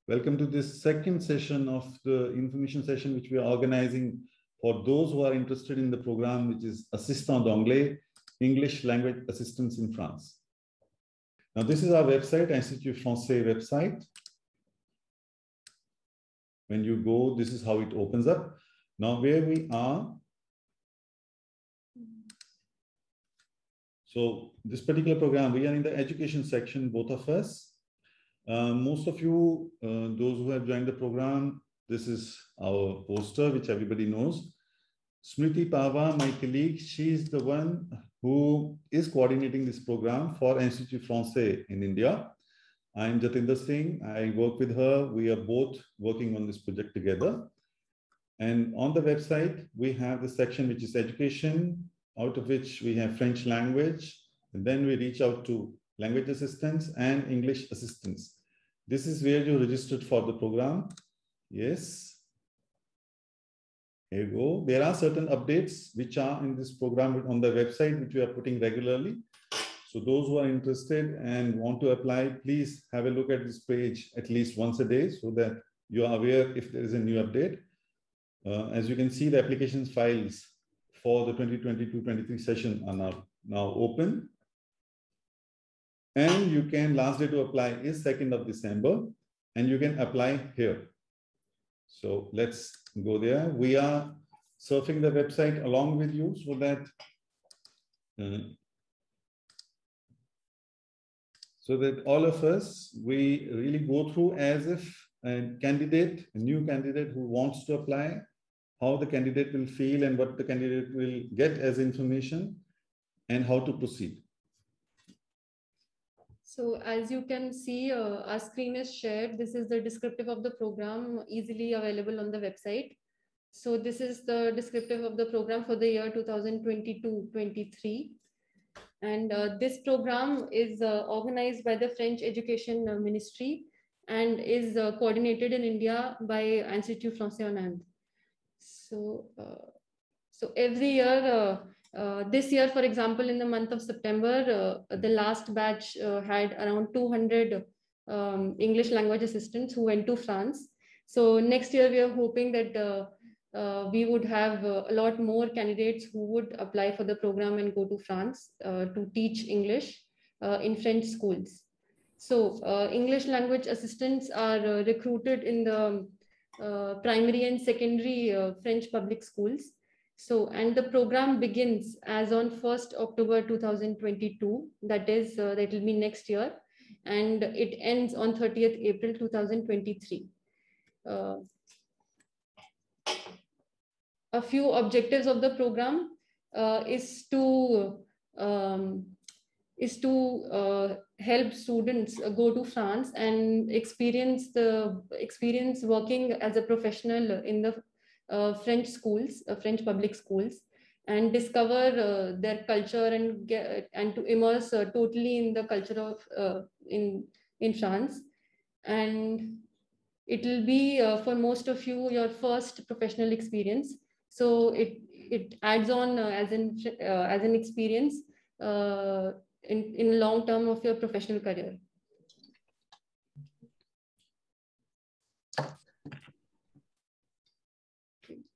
Welcome to this second session of the information session, which we are organizing for those who are interested in the program, which is Assistant d'Anglais, English Language Assistance in France. Now, this is our website, Institut Français website. When you go, this is how it opens up. Now, where we are. So this particular program, we are in the education section, both of us. Most of you, those who have joined the program, this is our poster, which everybody knows. Smriti Pava, my colleague, she is the one who is coordinating this program for Institut Français in India. I am Jatinder Singh. I work with her. We are both working on this project together. And on the website, we have the section which is education, out of which we have French language. And then we reach out to language assistance and English assistance. This is where you registered for the program. Yes. Here you go. There are certain updates which are in this program on the website, which we are putting regularly. So those who are interested and want to apply, please have a look at this page at least once a day so that you are aware if there is a new update. As you can see, the applications files for the 2022-23 session are now open. And you can, last day to apply is 2nd of December, and you can apply here. So let's go there. We are surfing the website along with you so that all of us, we really go through as if a candidate, a new candidate who wants to apply, how the candidate will feel and what the candidate will get as information and how to proceed. So as you can see, our screen is shared. This is the descriptive of the program, easily available on the website. So this is the descriptive of the program for the year 2022-23. And this program is organized by the French Education Ministry and is coordinated in India by Institut Français en Inde. So every year, this year, for example, in the month of September, the last batch had around 200 English language assistants who went to France. So next year, we are hoping that we would have a lot more candidates who would apply for the program and go to France to teach English in French schools. So English language assistants are recruited in the primary and secondary French public schools. So, and the program begins as on 1st October 2022, that is, that will be next year, and it ends on 30th April 2023. A few objectives of the program is to help students go to France and experience working as a professional in the French schools, French public schools, and discover their culture and to immerse totally in the culture of in France. And it will be for most of you your first professional experience. So it adds on as an experience in long term of your professional career.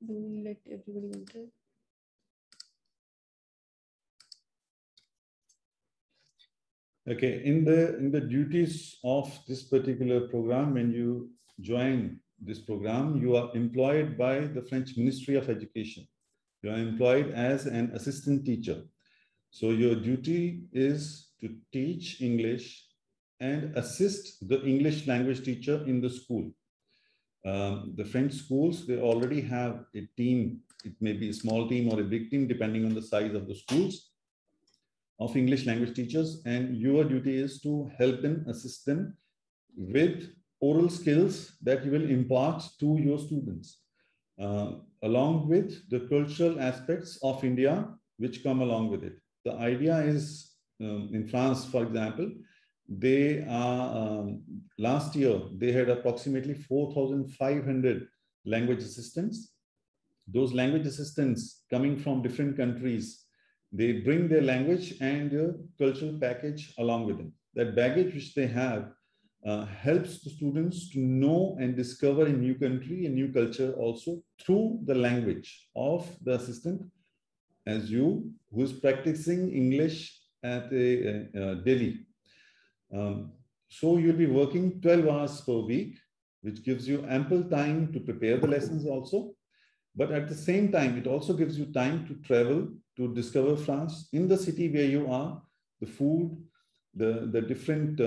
Do we let everybody enter? Okay, in the duties of this particular program, when you join this program, you are employed by the French Ministry of Education. You are employed as an assistant teacher. So your duty is to teach English and assist the English language teacher in the school. The French schools, they already have a team. It may be a small team or a big team, depending on the size of the schools, of English language teachers. And your duty is to help them, assist them with oral skills that you will impart to your students, along with the cultural aspects of India, which come along with it. The idea is, in France, for example, they are, last year, they had approximately 4,500 language assistants. Those language assistants coming from different countries, they bring their language and their cultural package along with them. That baggage which they have helps the students to know and discover a new country, a new culture also through the language of the assistant as you, who is practicing English at Delhi. So you'll be working 12 hours per week, which gives you ample time to prepare the lessons also. But at the same time, it also gives you time to travel, to discover France in the city where you are, the food, the different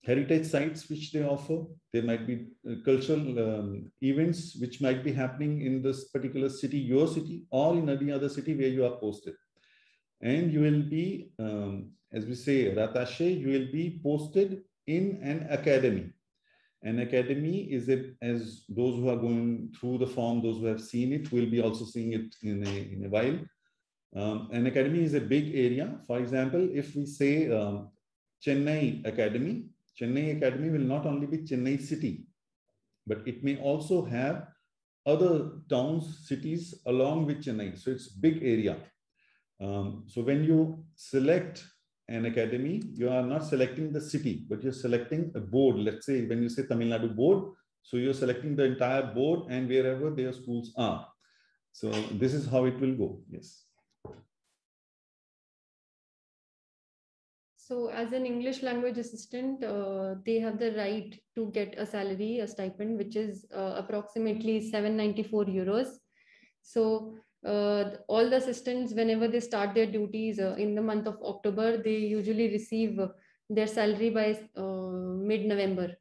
heritage sites which they offer. There might be cultural events which might be happening in this particular city, your city, or in any other city where you are posted. And you will be, as we say, rattaché, you will be posted in an academy. An academy is it, as those who are going through the form, those who have seen it, will be also seeing it in a while. An academy is a big area. For example, if we say Chennai Academy will not only be Chennai city, but it may also have other towns, cities along with Chennai. So it's a big area. So when you select an academy, you are not selecting the city, but you're selecting a board. Let's say when you say Tamil Nadu board, so you're selecting the entire board and wherever their schools are. So this is how it will go. Yes. So as an English language assistant, they have the right to get a salary, a stipend, which is approximately 794 euros. So all the assistants, whenever they start their duties in the month of October, they usually receive their salary by mid-November.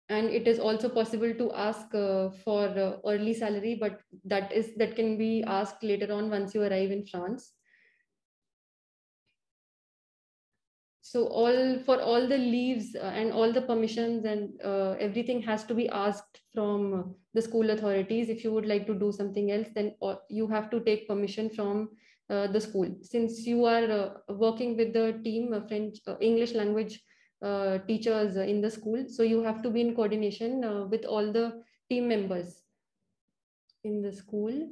And it is also possible to ask for early salary, but that can be asked later on once you arrive in France. So for all the leaves and all the permissions and everything has to be asked from the school authorities. If you would like to do something else, then you have to take permission from the school. Since you are working with the team, French, English language teachers in the school, so you have to be in coordination with all the team members in the school.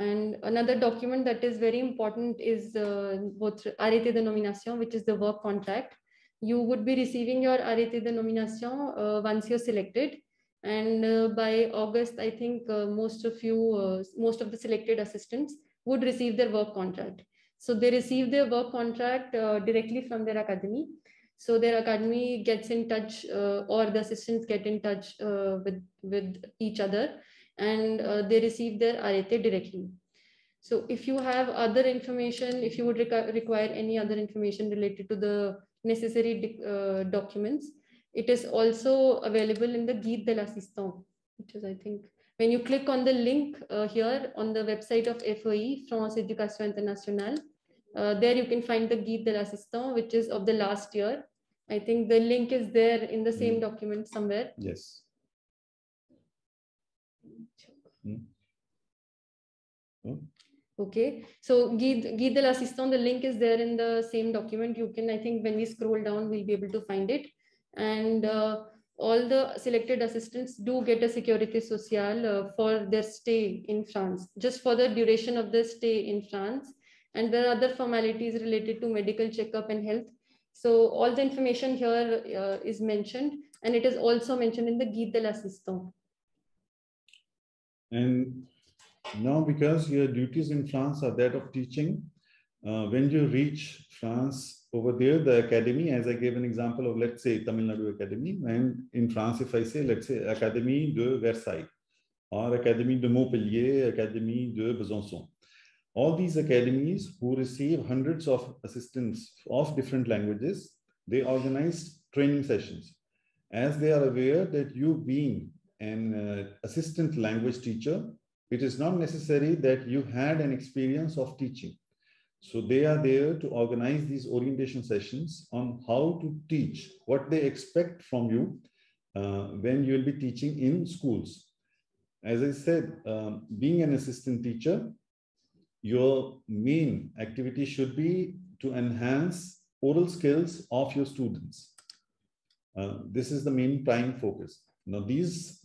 And another document that is very important is votre arrêté de nomination, which is the work contract. You would be receiving your arrêté de nomination once you're selected. And by August, I think most of the selected assistants would receive their work contract. So they receive their work contract directly from their academy. So their academy gets in touch or the assistants get in touch with each other, and they receive their arrêté directly. So if you have other information, if you would require any other information related to the necessary documents, it is also available in the Guide de l'assistant, which is, I think, when you click on the link here on the website of FOE, France Education Internationale, there you can find the Guide de l'assistant, which is of the last year. I think the link is there in the same document somewhere. Yes. Okay, so Guide de l'assistant, the link is there in the same document. You can, I think when we scroll down, we'll be able to find it. And all the selected assistants do get a sécurité sociale for their stay in France, just for the duration of the stay in France. And there are other formalities related to medical checkup and health. So all the information here is mentioned, and it is also mentioned in the Guide de l'assistant. And now, because your duties in France are that of teaching, when you reach France over there, the academy, as I gave an example of, let's say, Tamil Nadu Academy, and in France, if I say, let's say, Académie de Versailles, or Académie de Montpellier, Académie de Besançon. All these academies who receive hundreds of assistants of different languages, they organize training sessions. As they are aware that you being an assistant language teacher, it is not necessary that you had an experience of teaching. So they are there to organize these orientation sessions on how to teach, what they expect from you when you will be teaching in schools. As I said, being an assistant teacher, your main activity should be to enhance oral skills of your students. This is the main prime focus. Now, these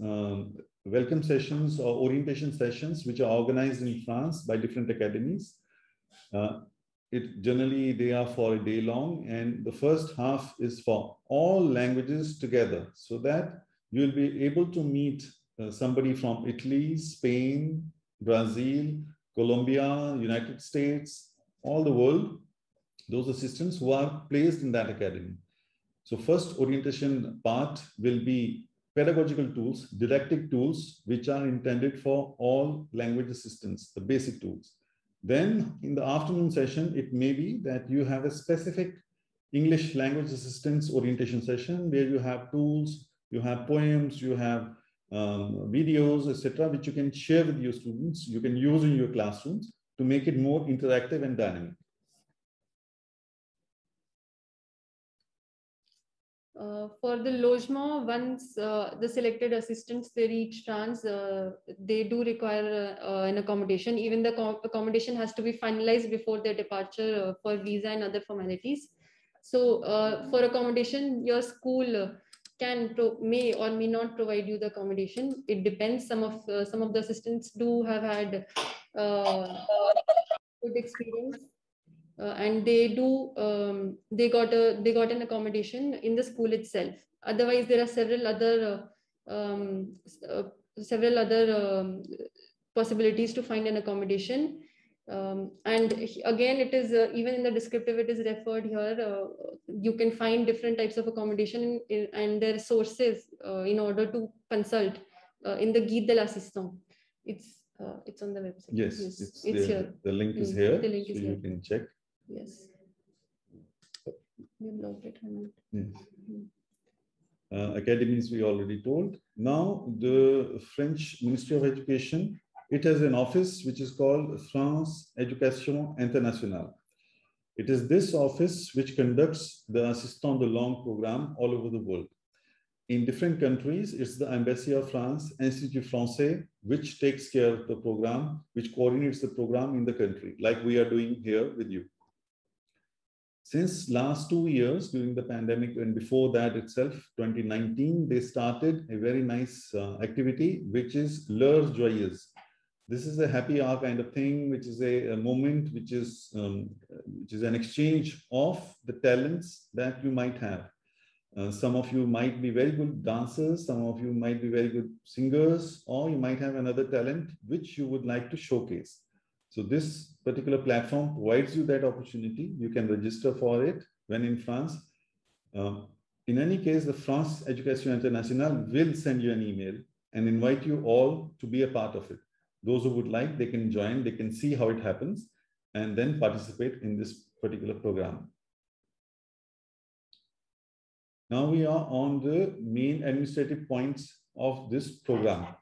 welcome sessions or orientation sessions, which are organized in France by different academies, generally they are for a day long, and the first half is for all languages together, so that you'll be able to meet somebody from Italy, Spain, Brazil, Colombia, United States, all the world, those assistants who are placed in that academy. So first orientation part will be pedagogical tools, didactic tools, which are intended for all language assistants, the basic tools. Then in the afternoon session, it may be that you have a specific English language assistance orientation session where you have tools, you have poems, you have videos, etc., which you can share with your students, you can use in your classrooms to make it more interactive and dynamic. For the logement, once the selected assistants they reach France, they do require an accommodation. Even the accommodation has to be finalized before their departure for visa and other formalities. So for accommodation, your school may or may not provide you the accommodation. It depends. Some of the assistants do have had good experience. And they got an accommodation in the school itself. Otherwise, there are several other possibilities to find an accommodation. And again, it is even in the descriptive, it is referred here. You can find different types of accommodation and their sources in order to consult in the Guide de l'assistant. It's on the website. Yes, it's here. The link is here. The link is here. You can check. Yes. We blocked it. Yes. Academies we already told. Now the French Ministry of Education, it has an office which is called France Éducation Internationale. It is this office which conducts the Assistant de Langue program all over the world. In different countries, it's the Embassy of France, Institut Français, which takes care of the program, which coordinates the program in the country, like we are doing here with you. Since last 2 years, during the pandemic and before that itself, 2019, they started a very nice activity, which is L'Heure Joyeuse. This is a happy hour kind of thing, which is a moment, which is an exchange of the talents that you might have. Some of you might be very good dancers, some of you might be very good singers, or you might have another talent which you would like to showcase. So this particular platform provides you that opportunity. You can register for it when in France. In any case, the France Éducation Internationale will send you an email and invite you all to be a part of it. Those who would like, they can join, they can see how it happens, and then participate in this particular program. Now we are on the main administrative points of this program.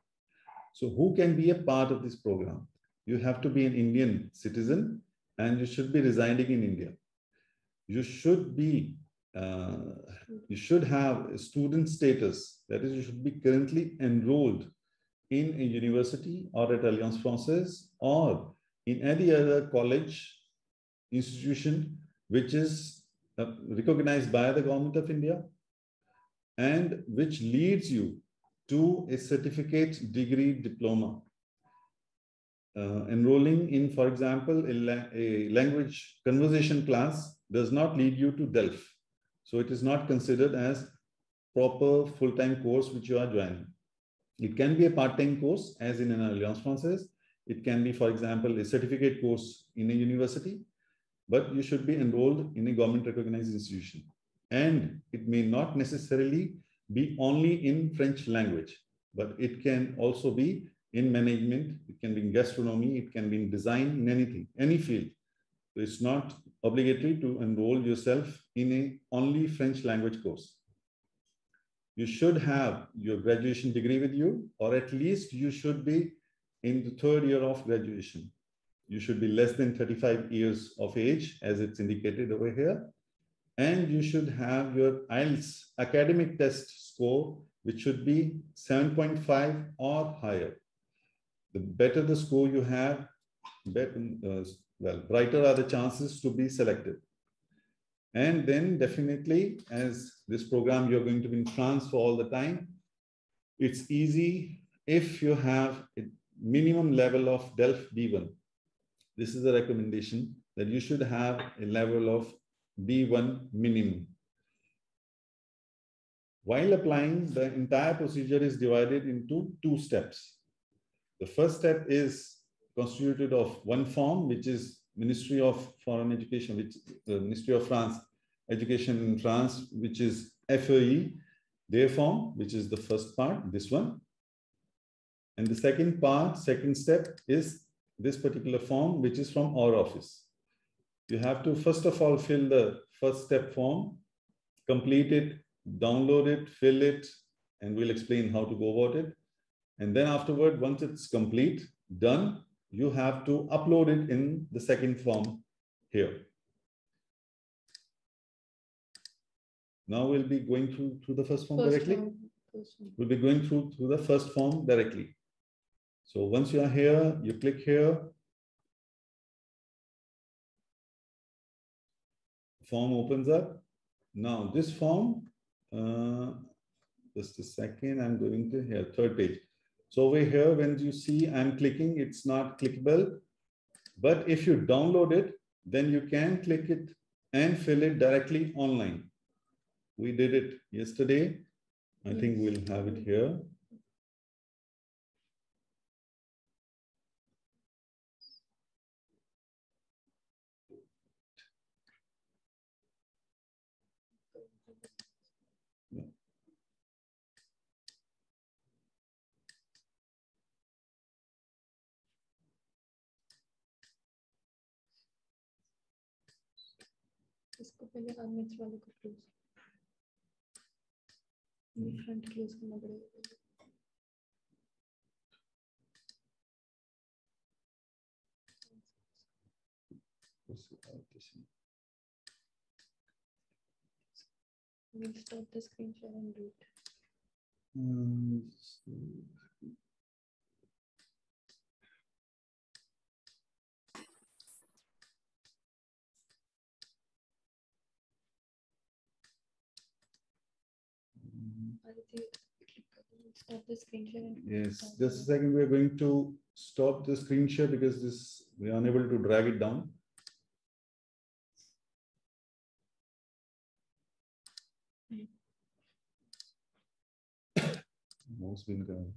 So who can be a part of this program? You have to be an Indian citizen and you should be residing in India. You should have a student status. That is, you should be currently enrolled in a university or at Alliance Française or in any other college institution which is recognized by the Government of India and which leads you to a certificate, degree, diploma. Enrolling in, for example, a language conversation class does not lead you to DELF. So it is not considered as proper full-time course which you are joining. It can be a part-time course as in an Alliance Française. It can be, for example, a certificate course in a university, but you should be enrolled in a government-recognized institution. And it may not necessarily be only in French language, but it can also be in management, it can be in gastronomy, it can be in design, in anything, any field. So it's not obligatory to enroll yourself in a only French language course. You should have your graduation degree with you, or at least you should be in the 3rd year of graduation. You should be less than 35 years of age, as it's indicated over here. And you should have your IELTS academic test score, which should be 7.5 or higher. The better the score you have, brighter are the chances to be selected. And then definitely, as this program, you're going to be in France for all the time, it's easy if you have a minimum level of DELF D1. This is a recommendation that you should have a level of B1 minimum. While applying, the entire procedure is divided into 2 steps. The first step is constituted of one form, which is Ministry of Foreign Education, which the Ministry of France, Education in France, which is FEE, their form, which is the first part, this one. And the second part, second step is this particular form, which is from our office. You have to first of all fill the first step form, complete it, download it, fill it, and we'll explain how to go about it. And then afterward, once it's complete, done, you have to upload it in the second form here. Now we'll be going through the first form directly. We'll be going through the first form directly. So once you are here, you click here. Form opens up. Now this form, just a second, I'm going to here, third page. So over here, when you see I'm clicking, it's not clickable. But if you download it, then you can click it and fill it directly online. We did it yesterday. I think we'll have it here. इसको पहले admins वाले को close, front close करना पड़ेगा. We'll stop the screen share and do it. Stop the screen share. Yes, just a second. We are going to stop the screen share because this we are unable to drag it down. Mouse been gone.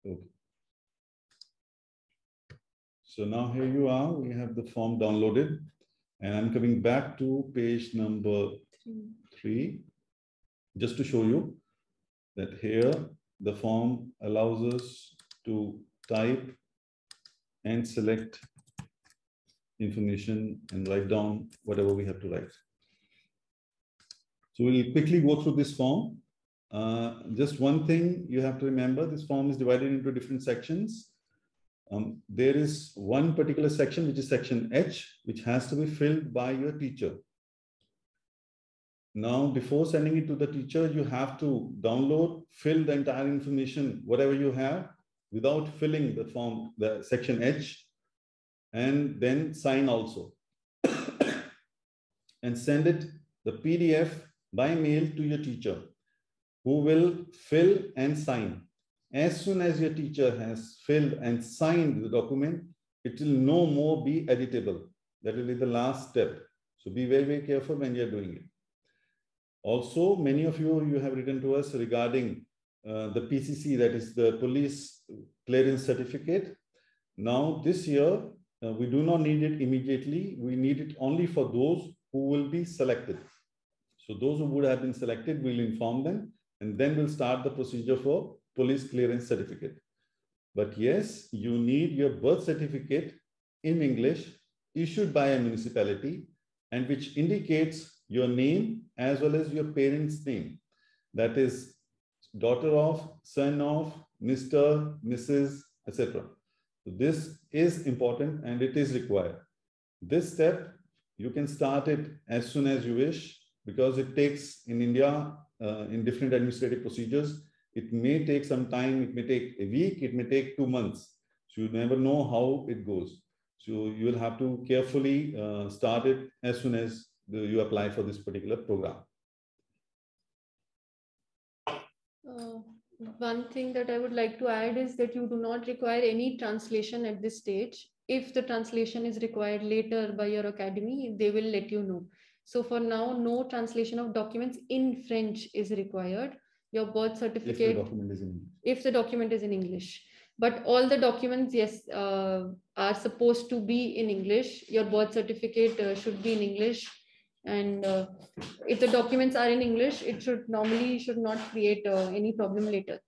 Okay. So now here you are, we have the form downloaded and I'm coming back to page number 3, just to show you that here the form allows us to type and select information and write down whatever we have to write. So we'll quickly go through this form. Just one thing you have to remember, this form is divided into different sections. There is one particular section, which is section H, which has to be filled by your teacher. Now, before sending it to the teacher, you have to download, fill the entire information, whatever you have, without filling the form, the section H, and then sign also. And send it, the PDF, by mail to your teacher, who will fill and sign. As soon as your teacher has filled and signed the document, it will no more be editable. That will be the last step. So be very, very careful when you're doing it. Also, many of you have written to us regarding the PCC, that is the Police Clearance Certificate. Now, this year, we do not need it immediately. We need it only for those who will be selected. So those who would have been selected, we'll inform them, and then we'll start the procedure for Police Clearance Certificate. But yes, you need your birth certificate in English issued by a municipality and which indicates your name as well as your parents' name. That is daughter of, son of, Mr., Mrs., etc. So this is important and it is required. This step, you can start it as soon as you wish, because it takes in India, in different administrative procedures, it may take some time, it may take a week, it may take 2 months. So you never know how it goes. So you will have to carefully start it as soon as you apply for this particular program. One thing that I would like to add is that you do not require any translation at this stage. If the translation is required later by your academy, they will let you know. So for now, no translation of documents in French is required. Your birth certificate, if the document is in English. But all the documents, yes, are supposed to be in English. Your birth certificate should be in English. And if the documents are in English, it should not create any problem later.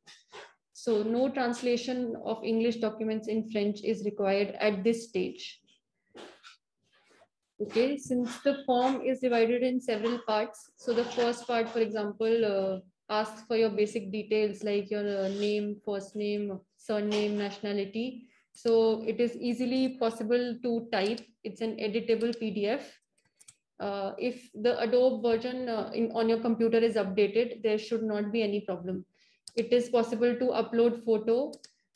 So no translation of English documents in French is required at this stage. Okay, since the form is divided in several parts, so the first part, for example, asks for your basic details like your name, first name, surname, nationality. So it is easily possible to type. It's an editable PDF. If the Adobe version on your computer is updated, there should not be any problem. It is possible to upload photo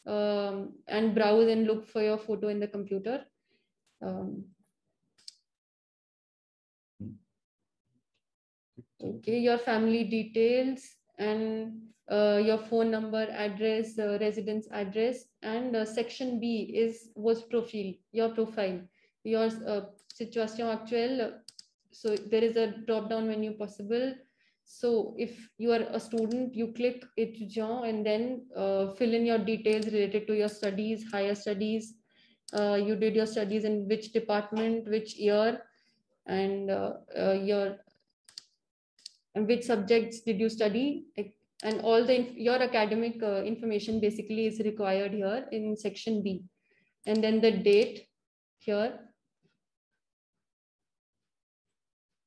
and browse and look for your photo in the computer. Okay, your family details and your phone number, address, residence address, and section B was profile, your profile, your situation actuelle. So there is a drop down menu possible. So if you are a student, you click étudiant and then fill in your details related to your studies, higher studies. You did your studies in which department, which year, and which subjects did you study, and all your academic information basically is required here in section B. And then the date here.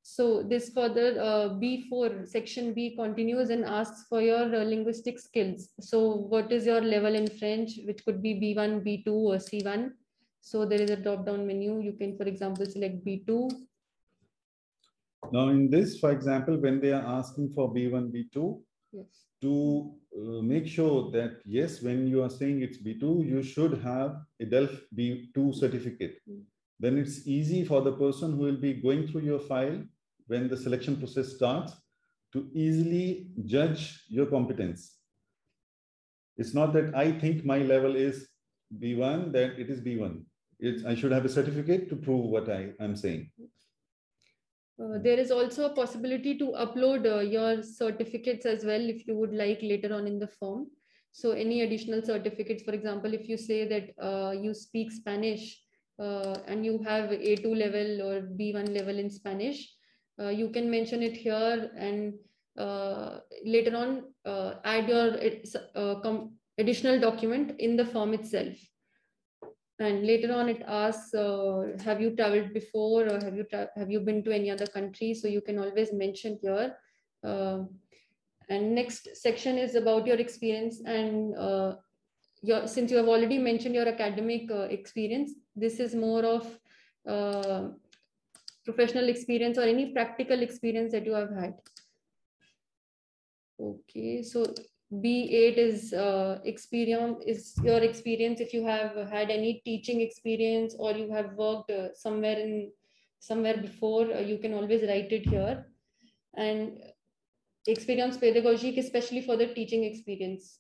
So this further B4 section B continues and asks for your linguistic skills. So what is your level in French, which could be B1, B2 or C1. So there is a drop down menu. You can, for example, select B2. Now in this, for example, when they are asking for B1, B2, yes, to make sure that, yes, when you are saying it's B2, you should have a DELF B2 certificate. Then it's easy for the person who will be going through your file when the selection process starts to easily judge your competence. It's not that I think my level is B1, that it is B1. I should have a certificate to prove what I'm saying. There is also a possibility to upload your certificates as well if you would like later on in the form. So any additional certificates, for example, if you say that you speak Spanish and you have A2 level or B1 level in Spanish, you can mention it here and later on add your additional document in the form itself. And later on it asks, have you traveled before or have you been to any other country? So you can always mention here. And next section is about your experience and since you have already mentioned your academic experience, this is more of professional experience or any practical experience that you have had. Okay, so B8 is your experience if you have had any teaching experience or you have worked somewhere before, you can always write it here. And experience pédagogique, especially for the teaching experience.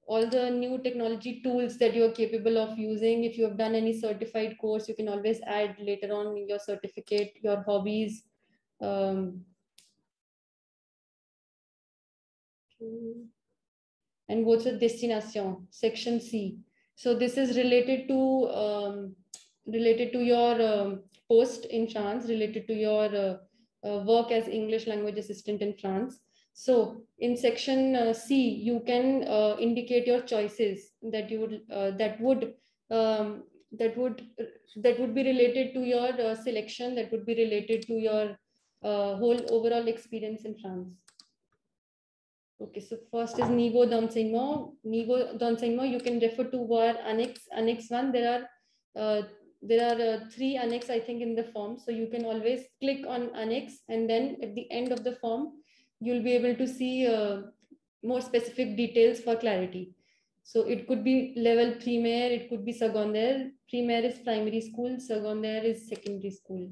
All the new technology tools that you are capable of using. If you have done any certified course, you can always add later on in your certificate, your hobbies. And what's the destination, section C. So this is related to your post in France, related to your work as English language assistant in France. So in section C, you can indicate your choices that you would that would be related to your selection, that would be related to your whole overall experience in France. Okay, so first is niveau d'enseignement. Niveau d'enseignement, you can refer to our annex 1. There are 3 annex, I think, in the form. So you can always click on annex, and then at the end of the form, you'll be able to see more specific details for clarity. So it could be level primaire, it could be secondaire. Primaire is primary school, secondaire is secondary school.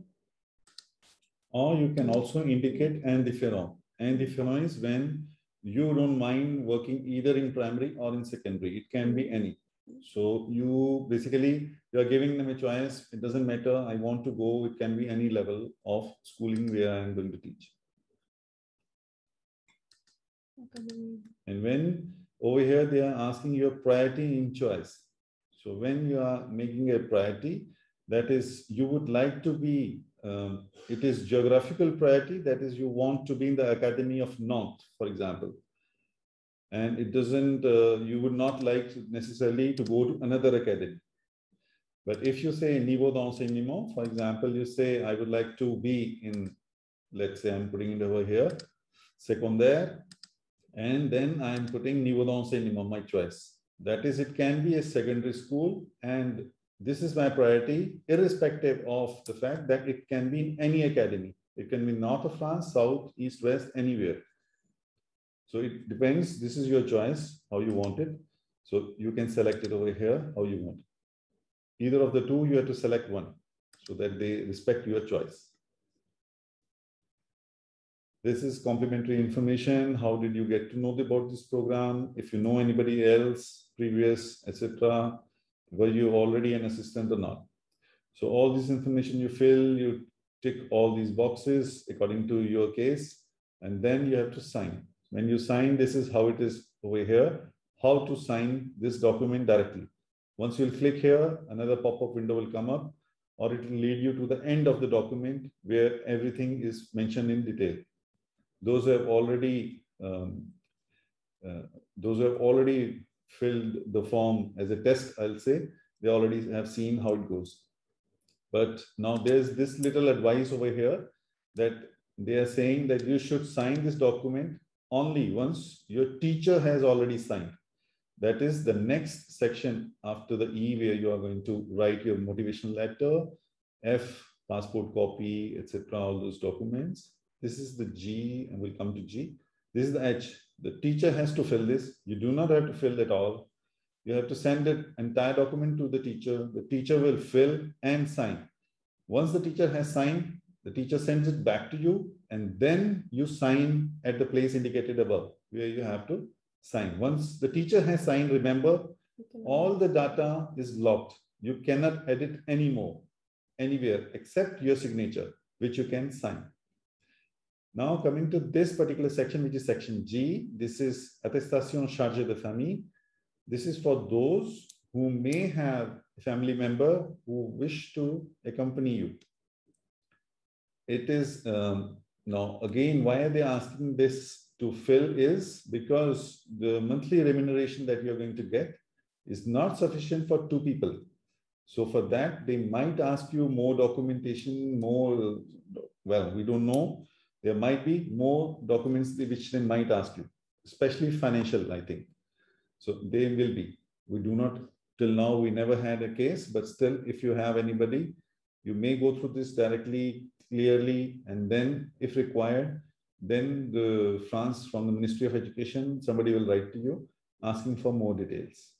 Or you can also indicate indifférent. Indifférent is when you don't mind working either in primary or in secondary. It can be any. So you basically, you are giving them a choice. It doesn't matter. I want to go. It can be any level of schooling where I am going to teach. And when over here, they are asking your priority in choice. So when you are making a priority, that is, you would like to be, it is geographical priority. That is, you want to be in the Academy of Nantes, for example. And it doesn't, you would not like necessarily to go to another academy. But if you say niveau d'enseignement, for example, you say, I would like to be in, let's say I'm putting it over here, secondaire, and then I'm putting niveau d'enseignement, my choice. That is, it can be a secondary school, and this is my priority, irrespective of the fact that it can be in any academy. It can be north of France, south, east, west, anywhere. So it depends. This is your choice, how you want it. So you can select it over here, how you want it. Either of the two, you have to select one so that they respect your choice. This is complimentary information. How did you get to know about this program? If you know anybody else, previous, etc., were you already an assistant or not? So all this information you fill, you tick all these boxes according to your case, and then you have to sign. When you sign, this is how it is over here, how to sign this document directly. Once you'll click here, another pop-up window will come up, or it will lead you to the end of the document where everything is mentioned in detail. Those who have already filled the form as a test, I'll say, they already have seen how it goes. But now there's this little advice over here that they are saying that you should sign this document only once your teacher has already signed. That is the next section after the E, where you are going to write your motivation letter, F, passport copy, etc., all those documents. This is the G, and we'll come to G. This is the H. The teacher has to fill this. You do not have to fill it all. You have to send the entire document to the teacher. The teacher will fill and sign. Once the teacher has signed, the teacher sends it back to you, and then you sign at the place indicated above, where you have to sign. Once the teacher has signed, remember, all the data is locked. You cannot edit anymore, anywhere, except your signature, which you can sign. Now, coming to this particular section, which is section G, this is attestation chargée de famille. This is for those who may have a family member who wish to accompany you. It is, now again, why are they asking this to fill is because the monthly remuneration that you're going to get is not sufficient for 2 people. So for that, they might ask you more documentation, more, well, we don't know. There might be more documents which they might ask you, especially financial, I think. So they will be. We do not, till now, we never had a case, but still, if you have anybody, you may go through this directly, clearly, and then if required, then the France, from the Ministry of Education, somebody will write to you asking for more details.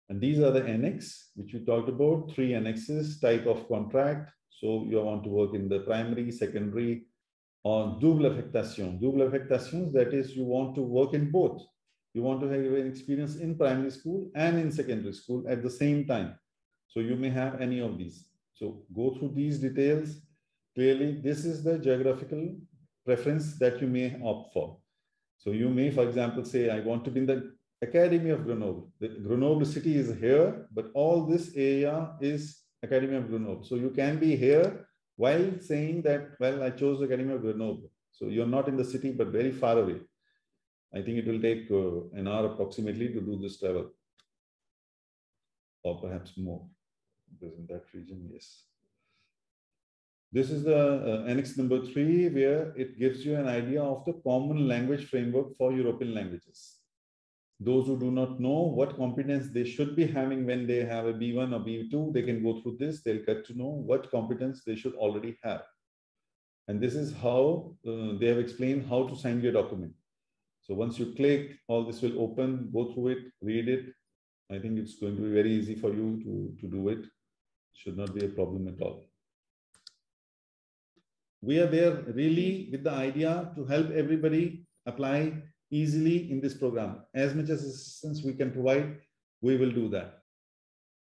And these are the annex, which we talked about, 3 annexes, type of contract. So you want to work in the primary, secondary, or double affectation. Double affectation, that is, you want to work in both. You want to have an experience in primary school and in secondary school at the same time. So you may have any of these. So go through these details. Clearly, this is the geographical preference that you may opt for. So you may, for example, say, I want to be in the Academy of Grenoble. The Grenoble city is here, but all this area is Academy of Grenoble. So you can be here while saying that, well, I chose the Academy of Grenoble. So you're not in the city, but very far away. I think it will take an hour approximately to do this travel, or perhaps more, because in that region, yes. This is the annex number 3, where it gives you an idea of the common language framework for European languages. Those who do not know what competence they should be having when they have a B1 or B2, they can go through this. They'll get to know what competence they should already have. And this is how they have explained how to sign your document. So once you click, all this will open, go through it, read it. I think it's going to be very easy for you to do it. Should not be a problem at all. We are there really with the idea to help everybody apply easily in this program. As much as assistance we can provide, we will do that.